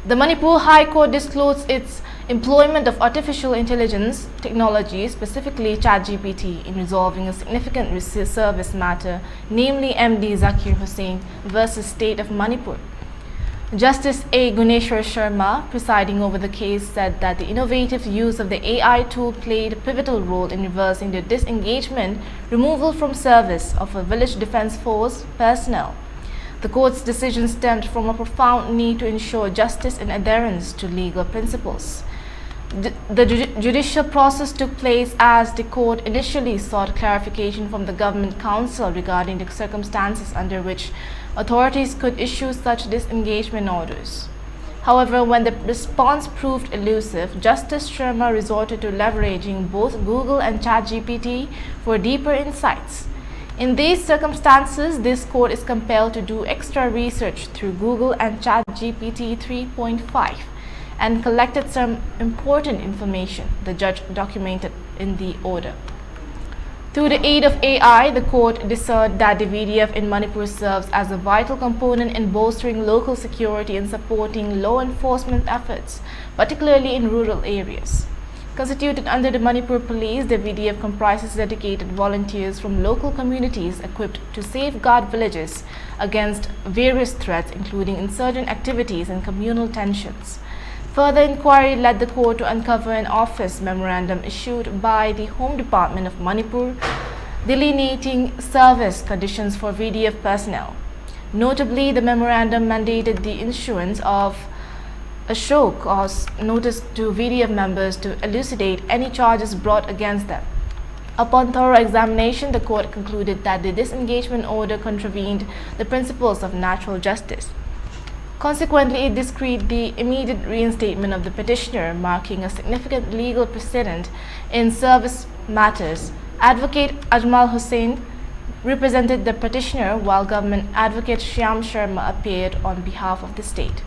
The Manipur High Court disclosed its employment of artificial intelligence technology, specifically ChatGPT, in resolving a significant service matter, namely MD Zakir Hussain versus State of Manipur. Justice A. Guneshwar Sharma, presiding over the case, said that the innovative use of the AI tool played a pivotal role in reversing the disengagement, removal from service of a village defense force personnel. The court's decision stemmed from a profound need to ensure justice and adherence to legal principles. The judicial process took place as the court initially sought clarification from the Government Council regarding the circumstances under which authorities could issue such disengagement orders. However, when the response proved elusive, Justice Sharma resorted to leveraging both Google and ChatGPT for deeper insights. In these circumstances, this court is compelled to do extra research through Google and ChatGPT 3.5 and collected some important information, the judge documented in the order. Through the aid of AI, the court discerned that the VDF in Manipur serves as a vital component in bolstering local security and supporting law enforcement efforts, particularly in rural areas. Constituted under the Manipur Police, the VDF comprises dedicated volunteers from local communities equipped to safeguard villages against various threats, including insurgent activities and communal tensions. Further inquiry led the court to uncover an office memorandum issued by the Home Department of Manipur delineating service conditions for VDF personnel. Notably, the memorandum mandated the issuance of a show cause notice to VDF members to elucidate any charges brought against them. Upon thorough examination, the court concluded that the disengagement order contravened the principles of natural justice. Consequently, it decreed the immediate reinstatement of the petitioner, marking a significant legal precedent in service matters. Advocate Ajmal Hussain represented the petitioner, while Government Advocate Shyam Sharma appeared on behalf of the state.